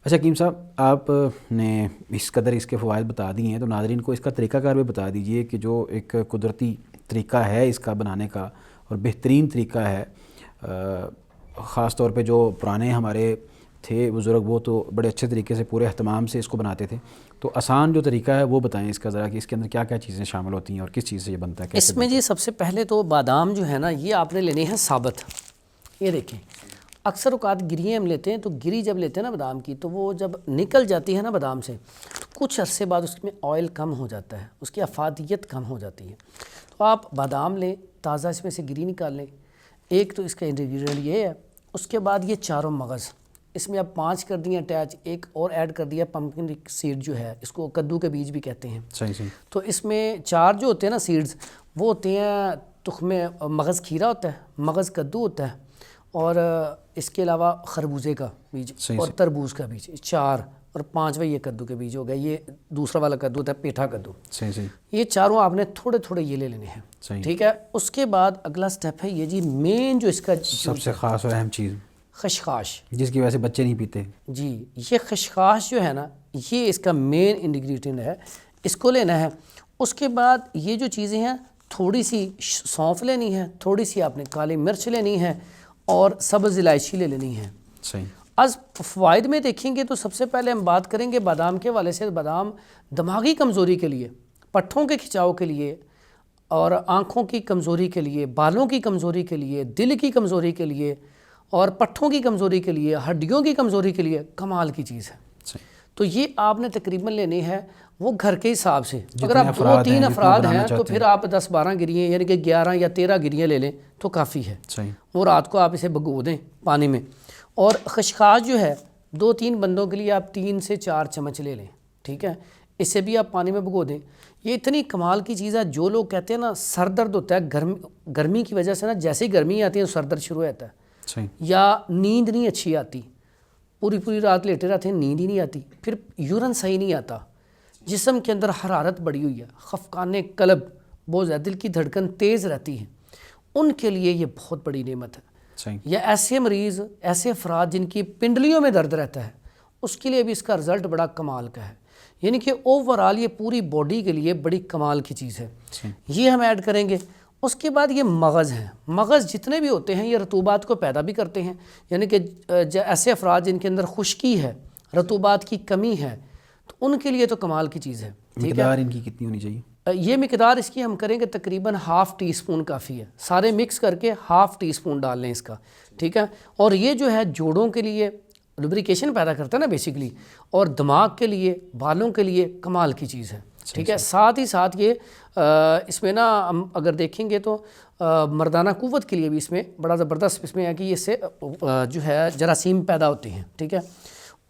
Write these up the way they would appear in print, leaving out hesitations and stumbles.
اچھا حکیم صاحب، آپ نے اس قدر اس کے فوائد بتا دیے ہیں، تو ناظرین کو اس کا طریقہ کار بھی بتا دیجئے کہ جو ایک قدرتی طریقہ ہے اس کا بنانے کا اور بہترین طریقہ ہے، خاص طور پہ جو پرانے ہمارے تھے بزرگ وہ تو بڑے اچھے طریقے سے پورے اہتمام سے اس کو بناتے تھے، تو آسان جو طریقہ ہے وہ بتائیں اس کا ذرا، کہ اس کے اندر کیا کیا چیزیں شامل ہوتی ہیں اور کس چیز سے یہ بنتا ہے، کیسے اس میں جی سب سے پہلے تو بادام جو ہے نا یہ آپ نے لینے ہیں ثابت. یہ دیکھیں اکثر اوقات گرییں ہم لیتے ہیں، تو گری جب لیتے ہیں نا بادام کی، تو وہ جب نکل جاتی ہے نا بادام سے، تو کچھ عرصے بعد اس میں آئل کم ہو جاتا ہے، اس کی افادیت کم ہو جاتی ہے. تو آپ بادام لیں تازہ، اس میں سے گری نکال لیں. ایک تو اس کا انگریڈینٹ یہ ہے. اس کے بعد یہ چاروں مغز، اس میں اب 5 کر دیے اٹیچ، ایک اور ایڈ کر دیا پمپکن سیڈ جو ہے، اس کو کدو کے بیج بھی کہتے ہیں. صحیح. تو اس میں 4 جو ہوتے ہیں نا سیڈز، وہ ہوتے ہیں تخم مغز کھیرا ہوتا ہے، مغز کدو ہوتا ہے، اور اس کے علاوہ خربوزے کا بیج اور تربوز کا بیج، 4 اور 5واں یہ کدو کے بیج ہو گئے. یہ دوسرا والا کدو ہوتا ہے پیٹھا کدو. صحیح. یہ چاروں آپ نے تھوڑے تھوڑے یہ لے لینے ہیں. ٹھیک ہے. اس کے بعد اگلا سٹیپ ہے یہ جی مین جو اس کا سب سے خاص اور اہم چیز، خشخاش، جس کی وجہ سے بچے نہیں پیتے. جی یہ خشخاش جو ہے نا یہ اس کا مین انگریڈینٹ ہے، اس کو لینا ہے. اس کے بعد یہ جو چیزیں ہیں، تھوڑی سی سونف لینی ہے، تھوڑی سی آپ نے کالی مرچ لینی ہے، اور سبز الائچی لے لینی ہے. صحیح. از فوائد میں دیکھیں گے تو سب سے پہلے ہم بات کریں گے بادام کے والے سے. بادام دماغی کمزوری کے لیے، پٹھوں کے کھچاؤ کے لیے، اور آنکھوں کی کمزوری کے لیے، بالوں کی کمزوری کے لیے، دل کی کمزوری کے لیے، اور پٹھوں کی کمزوری کے لیے، ہڈیوں کی کمزوری کے لیے کمال کی چیز ہے. تو یہ آپ نے تقریباً لینی ہے وہ گھر کے حساب سے. اگر آپ 2-3 افراد ہیں تو پھر آپ 10-12 گرییں، یعنی کہ 11 یا 13 گرییں لے لیں تو کافی ہے. وہ رات کو آپ اسے بھگو دیں پانی میں. اور خشخاش جو ہے 2-3 بندوں کے لیے آپ 3 سے 4 چمچ لے لیں. ٹھیک ہے. اسے بھی آپ پانی میں بھگو دیں. یہ اتنی کمال کی چیز ہے. جو لوگ کہتے ہیں نا سر درد ہوتا ہے گرمی کی وجہ سے نا، جیسے ہی گرمی آتی ہے تو سر درد شروع ہوتا ہے، یا نیند نہیں اچھی آتی، پوری رات لیٹے رہتے ہیں، نیند ہی نہیں آتی، پھر یورن صحیح نہیں آتا، جسم کے اندر حرارت بڑی ہوئی ہے، خفقان قلب بہت زیادہ، دل کی دھڑکن تیز رہتی ہے، ان کے لیے یہ بہت بڑی نعمت ہے. یا ایسے مریض، ایسے افراد جن کی پنڈلیوں میں درد رہتا ہے، اس کے لیے بھی اس کا رزلٹ بڑا کمال کا ہے. یعنی کہ اوورآل یہ پوری باڈی کے لیے بڑی کمال کی چیز ہے. یہ ہم ایڈ کریں گے. اس کے بعد یہ مغز ہیں. مغز جتنے بھی ہوتے ہیں یہ رطوبات کو پیدا بھی کرتے ہیں. یعنی کہ ایسے افراد جن کے اندر خشکی ہے، رطوبات کی کمی ہے، تو ان کے لیے تو کمال کی چیز ہے. مقدار ان کی کتنی ہونی چاہیے؟ یہ مقدار اس کی ہم کریں گے تقریباً 1/2 ٹی اسپون کافی ہے. سارے مکس کر کے 1/2 ٹی اسپون ڈال لیں اس کا. ٹھیک ہے. اور یہ جو ہے جوڑوں کے لیے لوبریکیشن پیدا کرتا ہے نا بیسیکلی، اور دماغ کے لیے، بالوں کے لیے کمال کی چیز ہے. ٹھیک ہے. ساتھ ہی ساتھ یہ اس میں نا ہم اگر دیکھیں گے تو مردانہ قوت کے لیے بھی اس میں بڑا زبردست اس میں ہے کہ اس سے جو ہے جراثیم پیدا ہوتے ہیں. ٹھیک ہے.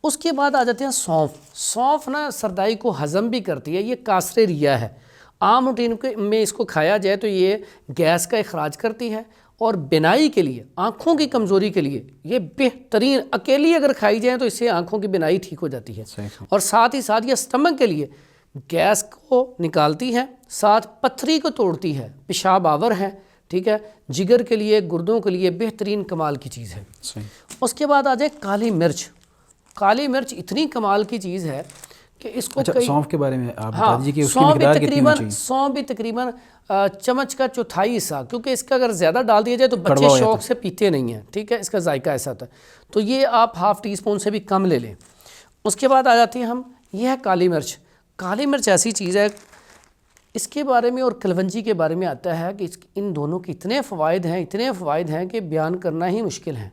اس کے بعد آ جاتے ہیں سونف. سونف نا سردائی کو ہضم بھی کرتی ہے. یہ کاسر ریا ہے. عام روٹین میں اس کو کھایا جائے تو یہ گیس کا اخراج کرتی ہے، اور بینائی کے لیے، آنکھوں کی کمزوری کے لیے یہ بہترین، اکیلی اگر کھائی جائے تو اس سے آنکھوں کی بینائی ٹھیک ہو جاتی ہے. اور ساتھ ہی ساتھ یہ اسٹمک کے لیے گیس کو نکالتی ہے، ساتھ پتھری کو توڑتی ہے، پیشاب آور ہے. ٹھیک ہے. جگر کے لیے، گردوں کے لیے بہترین کمال کی چیز ہے. اس کے بعد آ جائے کالی مرچ. کالی مرچ اتنی کمال کی چیز ہے کہ اس کو سونف کے بارے میں آپ بتا دیجیے کہ اس کی مقدار کتنی ہونی چاہیے؟ سونف بھی تقریباً چمچ کا 1/4 حصہ، کیونکہ اس کا اگر زیادہ ڈال دیا جائے تو بچے شوق سے پیتے نہیں ہیں. ٹھیک ہے. اس کا ذائقہ ایسا ہوتا ہے. تو یہ آپ 1/2 ٹی اسپون سے بھی کم لے لیں. اس کے بعد آ جاتی ہیں ہم، یہ ہے کالی مرچ. کالی مرچ ایسی چیز ہے، اس کے بارے میں اور کلونجی کے بارے میں آتا ہے کہ ان دونوں کے اتنے فوائد ہیں کہ بیان کرنا ہی مشکل ہے.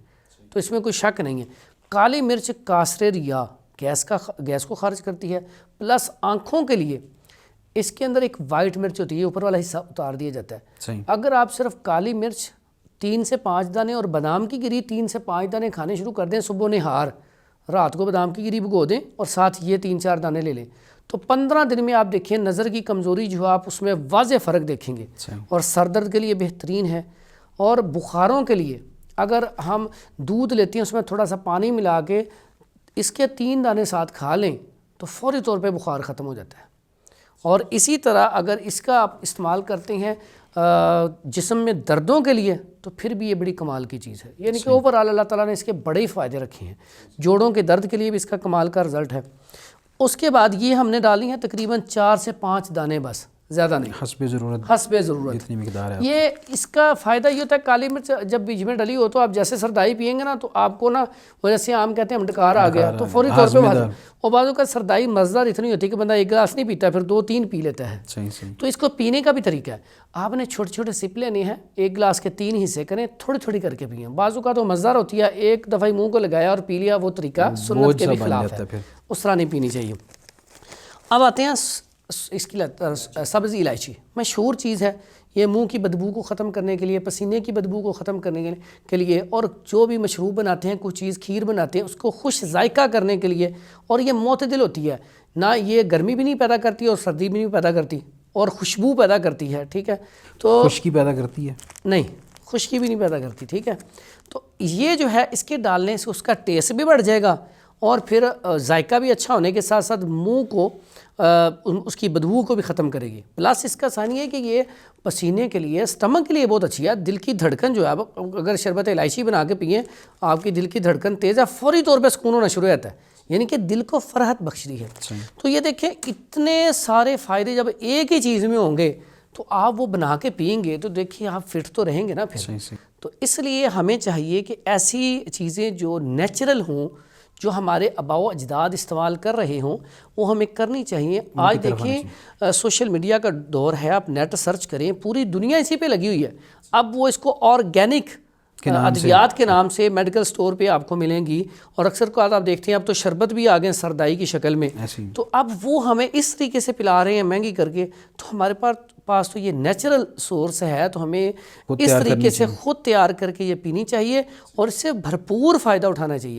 تو اس میں کوئی شک نہیں ہے. کالی مرچ کاسر ریا، گیس کو خارج کرتی ہے، پلس آنکھوں کے لیے اس کے اندر ایک وائٹ مرچ ہوتی ہے، اوپر والا حصہ اتار دیا جاتا ہے. اگر آپ صرف کالی مرچ 3 سے 5 دانے اور بادام کی گری 3 سے 5 دانے کھانے شروع کر دیں صبح نہار، رات کو بادام کی گری بھگو دیں اور ساتھ یہ 3-4 دانے لے لیں، تو 15 دن میں آپ دیکھیں نظر کی کمزوری جو آپ اس میں واضح فرق دیکھیں گے. اور سر درد کے لیے بہترین ہے. اور بخاروں کے لیے اگر ہم دودھ لیتے ہیں اس میں تھوڑا سا پانی ملا کے اس کے 3 دانے ساتھ کھا لیں تو فوری طور پہ بخار ختم ہو جاتا ہے. اور اسی طرح اگر اس کا آپ استعمال کرتے ہیں جسم میں دردوں کے لیے تو پھر بھی یہ بڑی کمال کی چیز ہے. یعنی کہ اوور آل اللہ تعالیٰ نے اس کے بڑے ہی فائدے رکھے ہیں. جوڑوں کے درد کے لیے بھی اس کا کمال کا رزلٹ ہے. اس کے بعد یہ ہم نے ڈالی ہیں تقریباً 4 سے 5 دانے، بس زیادہ نہیں، حسب ضرورت، حسب ضرورت جتنی مقدار ہے. یہ اس کا فائدہ یہ ہوتا ہے کالی مرچ جب بیچ میں ڈلی ہو تو آپ جیسے سردائی پئیں گے نا تو آپ کو نا وہ جیسے عام کہتے ہیں ہم ڈکار آ گیا تو فوری طور پہ اور بعضوں کا سردائی مزدار اتنی ہوتی ہے کہ بندہ 1 گلاس نہیں پیتا، پھر 2-3 پی لیتا ہے. تو اس کو پینے کا بھی طریقہ ہے، آپ نے چھوٹے چھوٹے سپ لینے ہیں، 1 گلاس کے 3 حصے کریں، تھوڑی تھوڑی کر کے پئیں. بعضوں کا تو مزدار ہوتی ہے، ایک دفعہ منہ کو لگایا اور پی لیا، وہ طریقہ سنت کے بھی خلاف ہے، اس طرح نہیں پینی چاہیے. اب آتے ہیں اس کی سبز الائچی، مشہور چیز ہے یہ، منہ کی بدبو کو ختم کرنے کے لیے، پسینے کی بدبو کو ختم کرنے کے لیے، اور جو بھی مشروب بناتے ہیں، کوئی چیز کھیر بناتے ہیں، اس کو خوش ذائقہ کرنے کے لیے. اور یہ معتدل ہوتی ہے، نہ یہ گرمی بھی نہیں پیدا کرتی اور سردی بھی نہیں پیدا کرتی، اور خوشبو پیدا کرتی ہے. ٹھیک ہے، تو خشکی پیدا کرتی ہے نہیں، خشکی بھی نہیں پیدا کرتی. ٹھیک ہے، تو یہ جو ہے اس کے ڈالنے سے اس کا ٹیسٹ بھی بڑھ جائے گا اور پھر ذائقہ بھی اچھا ہونے کے ساتھ ساتھ منہ کو اس کی بدبو کو بھی ختم کرے گی. پلس اس کا ثانی ہے کہ یہ پسینے کے لیے، اسٹمک کے لیے بہت اچھی ہے. دل کی دھڑکن جو ہے، اگر شربت الائچی بنا کے پئیں، آپ کی دل کی دھڑکن تیز ہے، فوری طور پہ سکون ہونا شروع ہوتا ہے، یعنی کہ دل کو فرحت بخش رہی ہے. تو یہ دیکھیں اتنے سارے فائدے جب ایک ہی چیز میں ہوں گے تو آپ وہ بنا کے پئیں گے تو دیکھیے آپ فٹ تو رہیں گے نا پھر. تو اس لیے ہمیں چاہیے کہ ایسی چیزیں جو نیچرل ہوں، جو ہمارے آباء و اجداد استعمال کر رہے ہوں، وہ ہمیں کرنی چاہیے. آج دیکھیں سوشل میڈیا کا دور ہے، آپ نیٹ سرچ کریں، پوری دنیا اسی پہ لگی ہوئی ہے. اب وہ اس کو آرگینک ادویات کے نام سے میڈیکل سٹور پہ آپ کو ملیں گی، اور اکثر کو آپ دیکھتے ہیں اب تو شربت بھی آ گئے سردائی کی شکل میں. تو اب وہ ہمیں اس طریقے سے پلا رہے ہیں مہنگی کر کے، تو ہمارے پاس تو یہ نیچرل سورس ہے، تو ہمیں اس طریقے سے خود تیار کر کے یہ پینی چاہیے اور اس سے بھرپور فائدہ اٹھانا چاہیے.